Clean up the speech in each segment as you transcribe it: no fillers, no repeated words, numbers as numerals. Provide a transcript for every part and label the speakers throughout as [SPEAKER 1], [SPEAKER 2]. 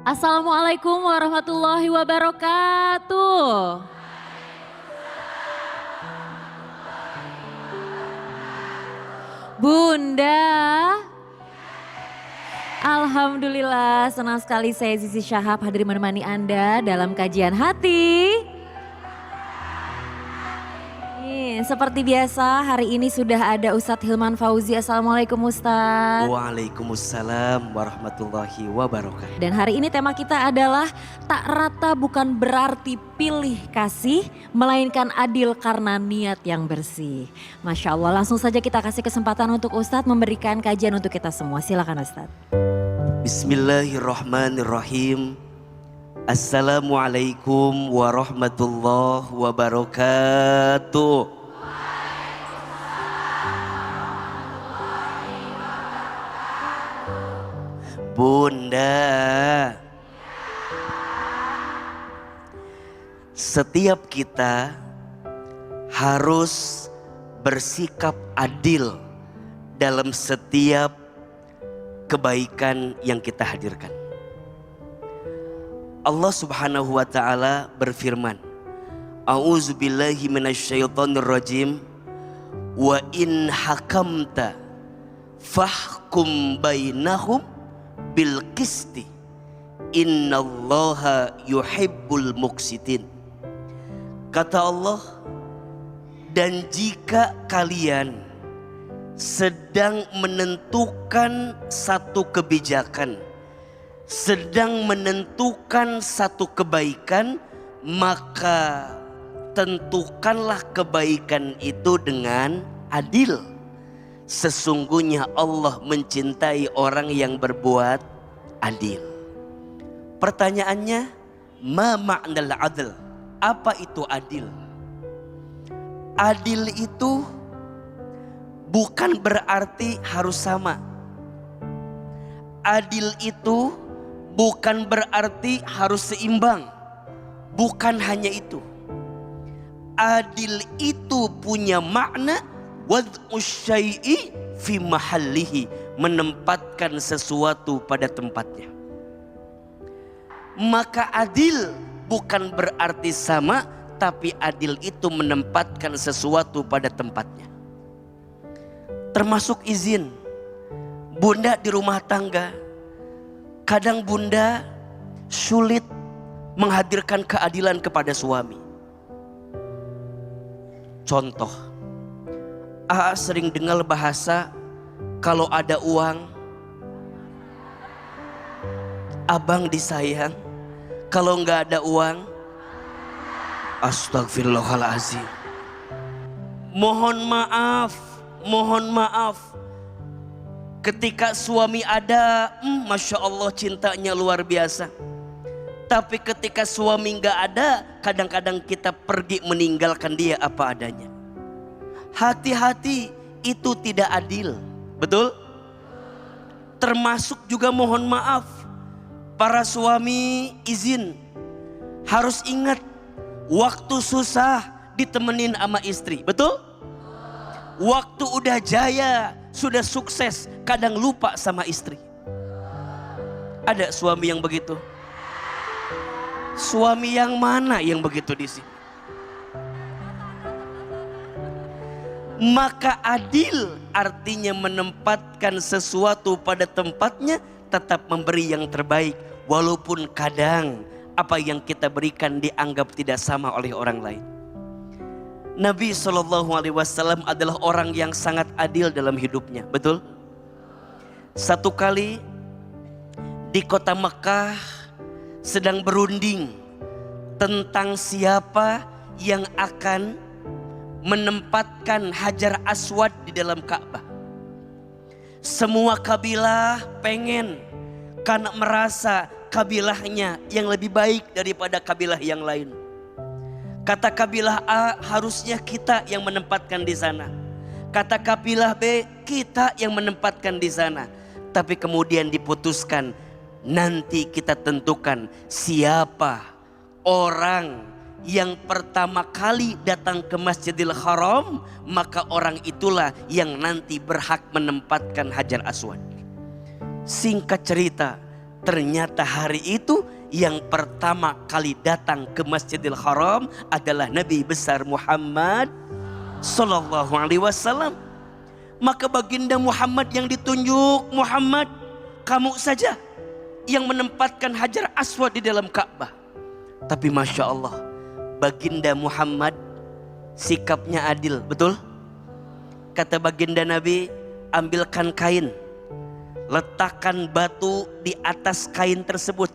[SPEAKER 1] Assalamualaikum warahmatullahi wabarakatuh. Bunda, alhamdulillah senang sekali saya Zizi Syahab hadir menemani Anda dalam kajian hati. Seperti biasa hari ini sudah ada Ustadz Hilman Fauzi. Assalamualaikum Ustadz.
[SPEAKER 2] Waalaikumsalam warahmatullahi wabarakatuh.
[SPEAKER 1] Dan hari ini tema kita adalah tak rata bukan berarti pilih kasih, melainkan adil karena niat yang bersih. Masya Allah, langsung saja kita kasih kesempatan untuk Ustadz memberikan kajian untuk kita semua. Silakan Ustadz.
[SPEAKER 2] Bismillahirrahmanirrahim. Assalamualaikum warahmatullahi wabarakatuh. Bunda, setiap kita harus bersikap adil dalam setiap kebaikan yang kita hadirkan. Allah Subhanahu wa taala berfirman, A'udzubillahi minasyaitonirrajim, wa in hakamta fahkum bainahum bil qisti innallaha yuhibbul muqsitin. Kata Allah, dan jika kalian sedang menentukan satu kebijakan, sedang menentukan satu kebaikan, maka tentukanlah kebaikan itu dengan adil. Sesungguhnya Allah mencintai orang yang berbuat adil. Pertanyaannya, ma ma'nal adl? Apa itu adil? Adil itu bukan berarti harus sama. Adil itu bukan berarti harus seimbang. Bukan hanya itu. Adil itu punya makna wad'u syai'i fi mahallihi, menempatkan sesuatu pada tempatnya. Maka adil bukan berarti sama, tapi adil itu menempatkan sesuatu pada tempatnya. Termasuk izin. Bunda di rumah tangga, kadang bunda sulit menghadirkan keadilan kepada suami. Contoh, sering dengar bahasa kalau ada uang abang disayang, kalau nggak ada uang astagfirullahaladzim. Mohon maaf ketika suami ada, Masya Allah cintanya luar biasa. Tapi ketika suami nggak ada, kadang-kadang kita pergi meninggalkan dia apa adanya. Hati-hati, itu tidak adil. Betul? Termasuk juga mohon maaf, para suami izin. Harus ingat, waktu susah ditemenin sama istri. Betul? Waktu udah jaya, sudah sukses, kadang lupa sama istri. Ada suami yang begitu? Suami yang mana yang begitu di sini? Maka adil artinya menempatkan sesuatu pada tempatnya, tetap memberi yang terbaik. Walaupun kadang apa yang kita berikan dianggap tidak sama oleh orang lain. Nabi SAW adalah orang yang sangat adil dalam hidupnya. Betul? Satu kali di kota Mekah sedang berunding tentang siapa yang akan menempatkan Hajar Aswad di dalam Ka'bah. Semua kabilah pengen, karena merasa kabilahnya yang lebih baik daripada kabilah yang lain. Kata kabilah A, harusnya kita yang menempatkan di sana. Kata kabilah B, kita yang menempatkan di sana. Tapi kemudian diputuskan, nanti kita tentukan siapa orang yang pertama kali datang ke Masjidil Haram, maka orang itulah yang nanti berhak menempatkan Hajar Aswad. Singkat cerita, Ternyata hari itu yang pertama kali datang ke Masjidil Haram adalah Nabi besar Muhammad Sallallahu Alaihi Wasallam. Maka baginda Muhammad yang ditunjuk, Muhammad, kamu saja yang menempatkan Hajar Aswad di dalam Ka'bah. Tapi Masya Allah, baginda Muhammad sikapnya adil, betul? Kata baginda Nabi, ambilkan kain, letakkan batu di atas kain tersebut.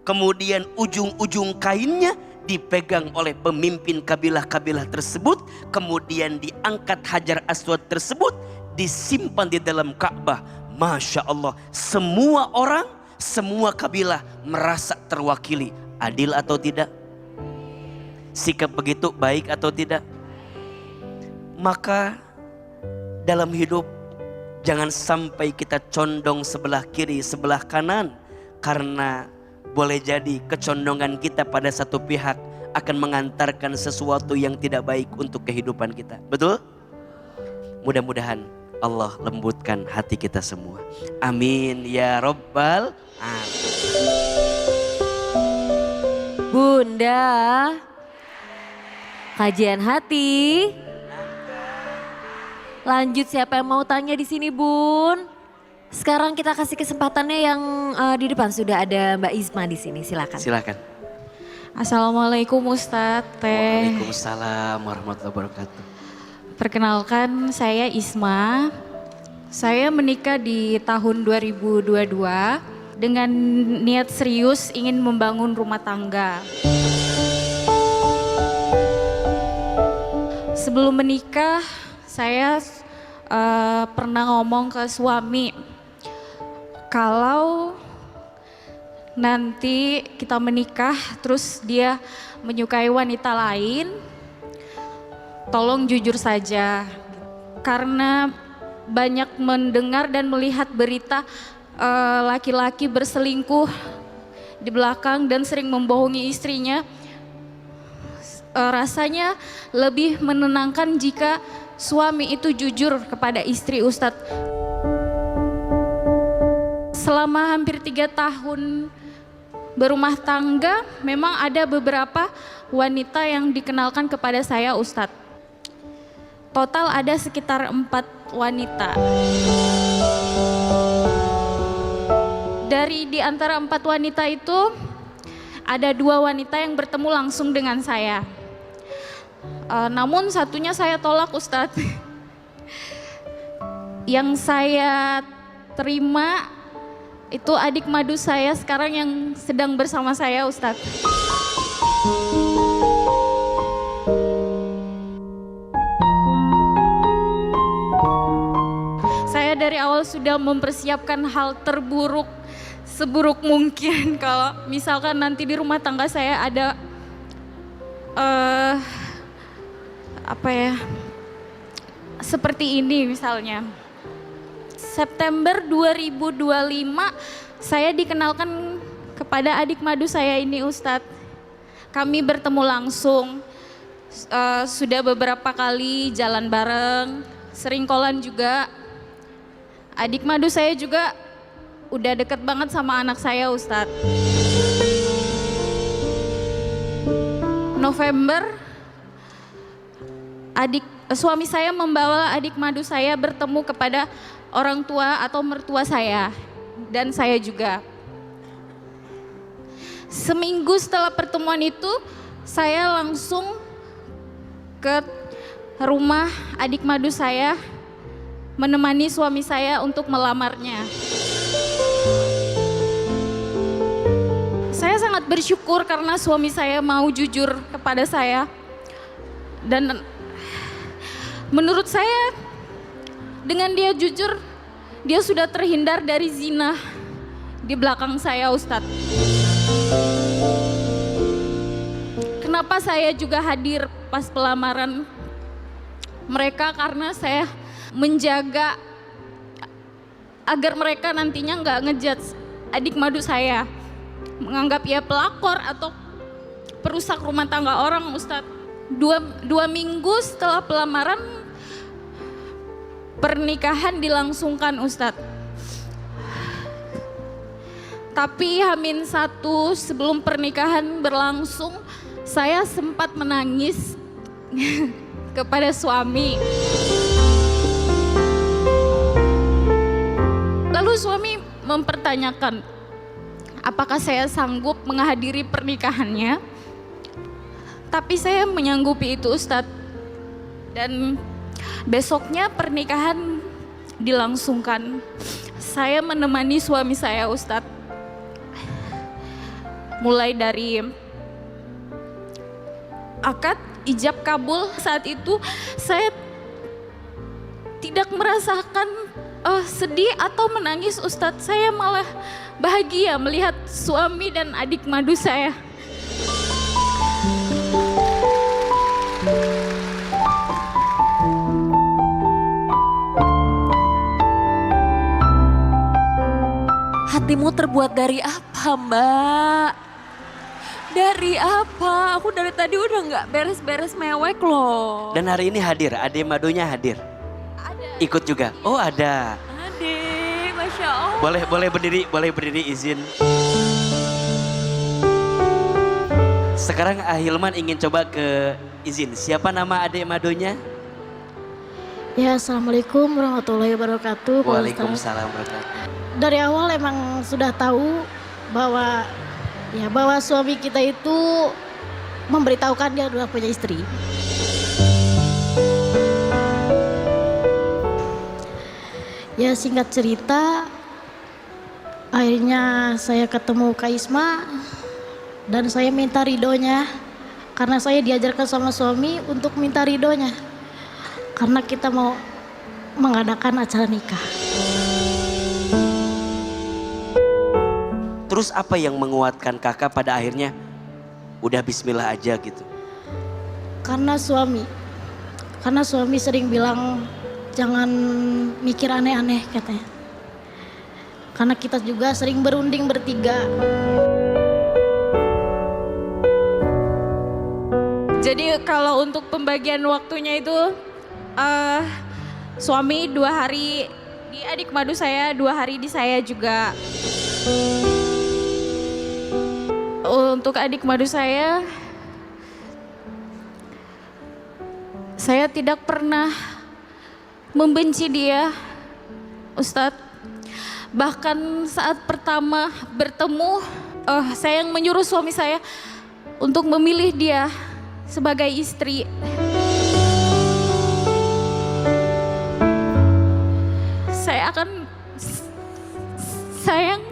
[SPEAKER 2] Kemudian ujung-ujung kainnya dipegang oleh pemimpin kabilah-kabilah tersebut. Kemudian diangkat Hajar Aswad tersebut, disimpan di dalam Ka'bah. Masya Allah, semua orang, semua kabilah merasa terwakili. Adil atau tidak? Sikap begitu baik atau tidak? Maka dalam hidup jangan sampai kita condong sebelah kiri, sebelah kanan. Karena boleh jadi kecondongan kita pada satu pihak akan mengantarkan sesuatu yang tidak baik untuk kehidupan kita. Betul? Mudah-mudahan Allah lembutkan hati kita semua. Amin ya Rabbal Alamin.
[SPEAKER 1] Bunda, kajian hati. Lanjut, siapa yang mau tanya di sini, Bun? Sekarang kita kasih kesempatannya yang di depan sudah ada Mbak Isma di sini. Silakan.
[SPEAKER 2] Silakan.
[SPEAKER 3] Assalamualaikum Ustadz Teh.
[SPEAKER 2] Waalaikumsalam warahmatullahi wabarakatuh.
[SPEAKER 3] Perkenalkan, saya Isma. Saya menikah di tahun 2022 dengan niat serius ingin membangun rumah tangga. Sebelum menikah, saya pernah ngomong ke suami, kalau nanti kita menikah terus dia menyukai wanita lain, tolong jujur saja. Karena banyak mendengar dan melihat berita laki-laki berselingkuh di belakang dan sering membohongi istrinya. Rasanya lebih menenangkan jika suami itu jujur kepada istri, Ustadz. Selama hampir 3 tahun berumah tangga, memang ada beberapa wanita yang dikenalkan kepada saya, Ustadz. Total ada sekitar 4 wanita. Di antara 4 wanita itu, ada 2 wanita yang bertemu langsung dengan saya. Namun satunya saya tolak, Ustadz. Yang saya terima itu adik madu saya sekarang yang sedang bersama saya, Ustadz. Saya dari awal sudah mempersiapkan hal terburuk, seburuk mungkin kalau misalkan nanti di rumah tangga saya ada seperti ini misalnya. September 2025 saya dikenalkan kepada adik madu saya ini, Ustadz. Kami bertemu langsung, sudah beberapa kali jalan bareng, sering kolan juga. Adik madu saya juga udah deket banget sama anak saya, Ustadz. November, suami saya membawa adik madu saya bertemu kepada orang tua atau mertua saya dan saya juga. Seminggu setelah pertemuan itu, saya langsung ke rumah adik madu saya menemani suami saya untuk melamarnya. Saya sangat bersyukur karena suami saya mau jujur kepada saya. Dan menurut saya dengan dia jujur, dia sudah terhindar dari zina di belakang saya, Ustadz. Kenapa saya juga hadir pas pelamaran mereka? Karena saya menjaga agar mereka nantinya nggak ngejudge adik madu saya, menganggap ia pelakor atau perusak rumah tangga orang, Ustadz. Dua minggu setelah pelamaran, pernikahan dilangsungkan, Ustadz. Tapi H-1 sebelum pernikahan berlangsung, saya sempat menangis kepada suami. Lalu suami mempertanyakan apakah saya sanggup menghadiri pernikahannya. Tapi saya menyanggupi itu, Ustadz. Dan besoknya pernikahan dilangsungkan. Saya menemani suami saya, Ustadz. Mulai dari akad, ijab kabul. Saat itu saya tidak merasakan sedih atau menangis, Ustadz. Saya malah bahagia melihat suami dan adik madu saya.
[SPEAKER 1] Hatimu terbuat dari apa, Mbak? Dari apa? Aku dari tadi udah nggak beres-beres mewek loh.
[SPEAKER 2] Dan hari ini hadir, adik madunya hadir.
[SPEAKER 3] Ada.
[SPEAKER 2] Ikut juga. Oh ada.
[SPEAKER 1] Adik, Masya Allah.
[SPEAKER 2] Boleh berdiri izin. Sekarang Ahilman ingin coba ke izin. Siapa nama adik madunya?
[SPEAKER 4] Ya, Assalamualaikum warahmatullahi wabarakatuh. Pak Ustadz.
[SPEAKER 2] Waalaikumsalam warahmatullahi.
[SPEAKER 4] Dari awal emang sudah tahu bahwa suami kita itu memberitahukan dia sudah punya istri. Ya, singkat cerita, akhirnya saya ketemu Kak Isma dan saya minta ridhonya karena saya diajarkan sama suami untuk minta ridhonya karena kita mau mengadakan acara nikah.
[SPEAKER 2] Terus apa yang menguatkan kakak pada akhirnya udah bismillah aja gitu?
[SPEAKER 4] Karena suami sering bilang jangan mikir aneh-aneh katanya. Karena kita juga sering berunding bertiga.
[SPEAKER 3] Jadi kalau untuk pembagian waktunya itu suami 2 hari di adik madu saya, 2 hari di saya juga. Untuk adik madu saya tidak pernah membenci dia, Ustadz. Bahkan saat pertama bertemu, saya yang menyuruh suami saya untuk memilih dia sebagai istri. Saya akan sayang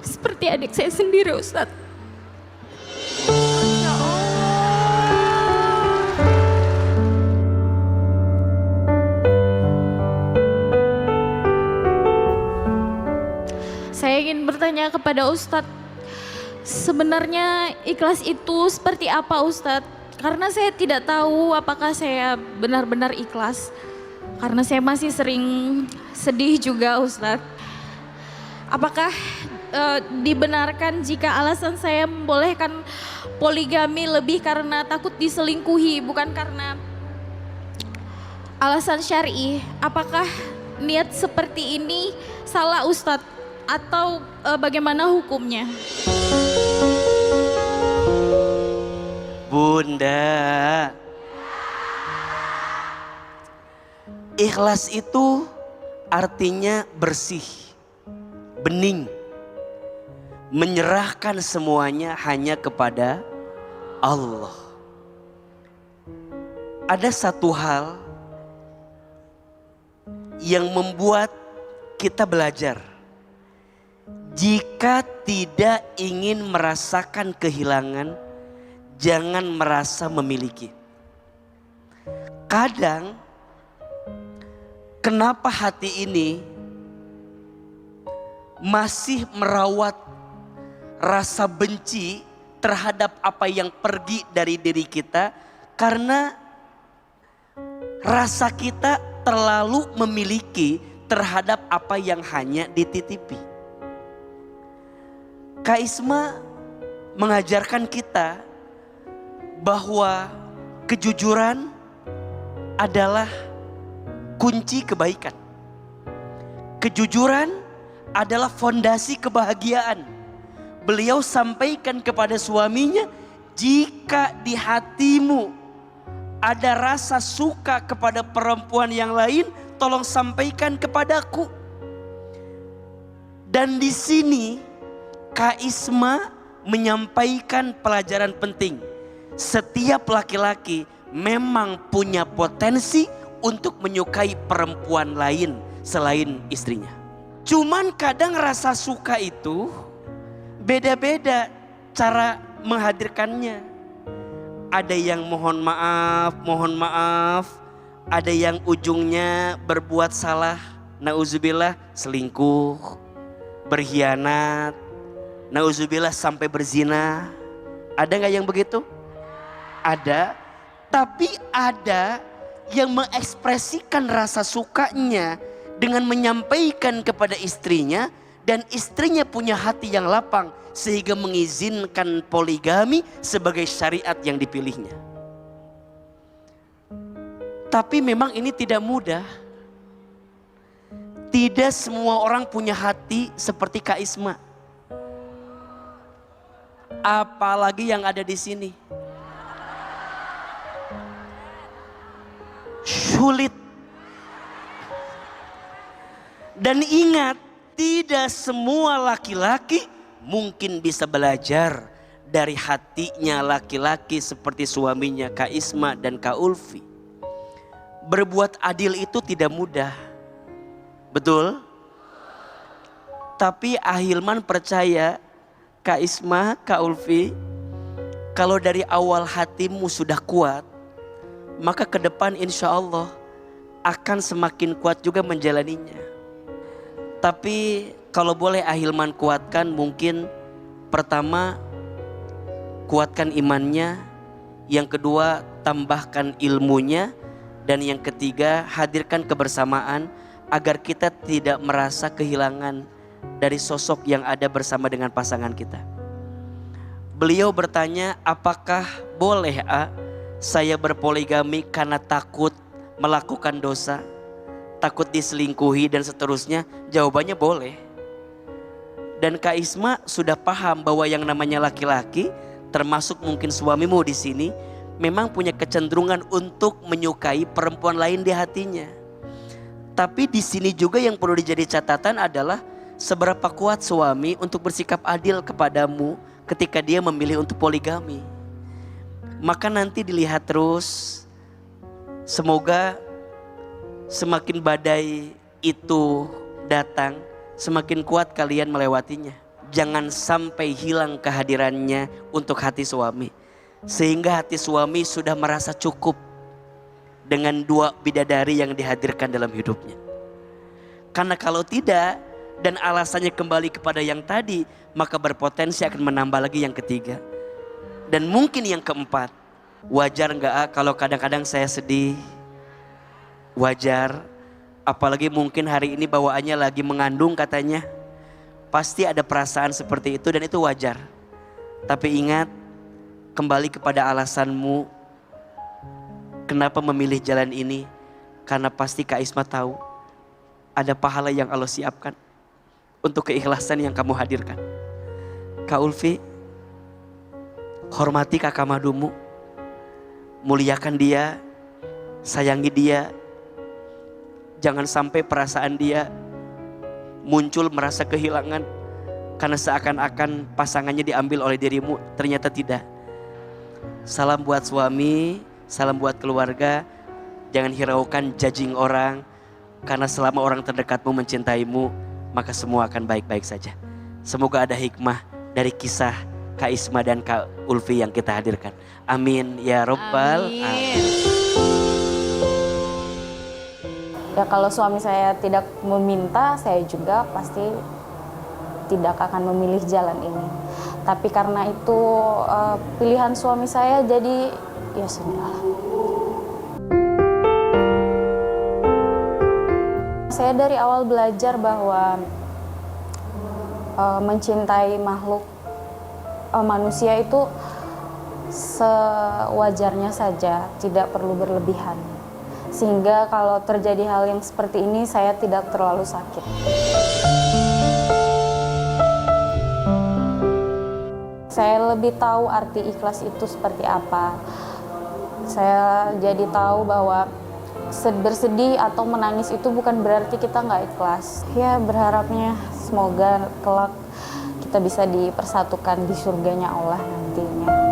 [SPEAKER 3] seperti adik saya sendiri, Ustadz. Saya ingin bertanya kepada Ustadz, sebenarnya ikhlas itu seperti apa, Ustadz? Karena saya tidak tahu apakah saya benar-benar ikhlas. Karena saya masih sering sedih juga, Ustadz. Apakah dibenarkan jika alasan saya membolehkan poligami lebih karena takut diselingkuhi, bukan karena alasan syar'i? Apakah niat seperti ini salah, Ustadz? Atau bagaimana hukumnya?
[SPEAKER 2] Bunda, ikhlas itu artinya bersih, bening, menyerahkan semuanya hanya kepada Allah. Ada satu hal yang membuat kita belajar. Jika tidak ingin merasakan kehilangan, jangan merasa memiliki. Kadang, kenapa hati ini masih merawat rasa benci terhadap apa yang pergi dari diri kita? Karena rasa kita terlalu memiliki terhadap apa yang hanya dititipi. Kak Isma mengajarkan kita bahwa kejujuran adalah kunci kebaikan. Kejujuran adalah fondasi kebahagiaan. beliau sampaikan kepada suaminya, jika di hatimu ada rasa suka kepada perempuan yang lain, tolong sampaikan kepadaku. Dan di sini Kak Isma menyampaikan pelajaran penting. Setiap laki-laki memang punya potensi untuk menyukai perempuan lain selain istrinya. Cuman kadang rasa suka itu beda-beda cara menghadirkannya. Ada yang mohon maaf, ada yang ujungnya berbuat salah, nauzubillah, selingkuh, berkhianat, nauzubillah sampai berzina. Ada gak yang begitu? Ada. Tapi ada yang mengekspresikan rasa sukanya dengan menyampaikan kepada istrinya, dan istrinya punya hati yang lapang sehingga mengizinkan poligami sebagai syariat yang dipilihnya. Tapi memang ini tidak mudah. Tidak semua orang punya hati seperti Kak Isma. Apalagi yang ada di sini. Sulit. Dan ingat, tidak semua laki-laki mungkin bisa belajar dari hatinya laki-laki seperti suaminya Kak Isma dan Kak Ulfi. Berbuat adil itu tidak mudah. Betul? Tapi Ahilman percaya, Kak Isma, Kak Ulfi, kalau dari awal hatimu sudah kuat, maka ke depan insya Allah akan semakin kuat juga menjalaninya. Tapi kalau boleh Ahilman kuatkan, mungkin pertama kuatkan imannya, yang kedua tambahkan ilmunya, dan yang ketiga hadirkan kebersamaan agar kita tidak merasa kehilangan dari sosok yang ada bersama dengan pasangan kita. Beliau bertanya, apakah boleh saya berpoligami karena takut melakukan dosa, takut diselingkuhi dan seterusnya? Jawabannya boleh. Dan Kak Isma sudah paham bahwa yang namanya laki-laki, termasuk mungkin suamimu di sini, memang punya kecenderungan untuk menyukai perempuan lain di hatinya. Tapi di sini juga yang perlu dijadi catatan adalah seberapa kuat suami untuk bersikap adil kepadamu ketika dia memilih untuk poligami. Maka nanti dilihat terus, semoga semakin badai itu datang, semakin kuat kalian melewatinya. Jangan sampai hilang kehadirannya untuk hati suami, sehingga hati suami sudah merasa cukup dengan 2 bidadari yang dihadirkan dalam hidupnya. Karena kalau tidak, dan alasannya kembali kepada yang tadi, maka berpotensi akan menambah lagi yang ketiga. Dan mungkin yang keempat. Wajar gak kalau kadang-kadang saya sedih? Wajar. Apalagi mungkin hari ini bawaannya lagi mengandung katanya. Pasti ada perasaan seperti itu dan itu wajar. Tapi ingat, kembali kepada alasanmu kenapa memilih jalan ini. Karena pasti Kak Isma tahu ada pahala yang Allah siapkan untuk keikhlasan yang kamu hadirkan. Kak Ulfi, hormati kakak madumu, muliakan dia, sayangi dia. Jangan sampai perasaan dia muncul merasa kehilangan karena seakan-akan pasangannya diambil oleh dirimu. Ternyata tidak. Salam buat suami, salam buat keluarga. Jangan hiraukan judging orang, karena selama orang terdekatmu mencintaimu, maka semua akan baik-baik saja. Semoga ada hikmah dari kisah Kak Isma dan Kak Ulfi yang kita hadirkan. Amin ya Rabbal Alamin.
[SPEAKER 5] Ya kalau suami saya tidak meminta, saya juga pasti tidak akan memilih jalan ini. Tapi karena itu pilihan suami saya, jadi ya sudah. Saya dari awal belajar bahwa mencintai makhluk manusia itu sewajarnya saja, tidak perlu berlebihan. Sehingga kalau terjadi hal yang seperti ini, saya tidak terlalu sakit. Saya lebih tahu arti ikhlas itu seperti apa. Saya jadi tahu bahwa bersedih atau menangis itu bukan berarti kita nggak ikhlas. Ya berharapnya semoga kelak kita bisa dipersatukan di surganya Allah nantinya.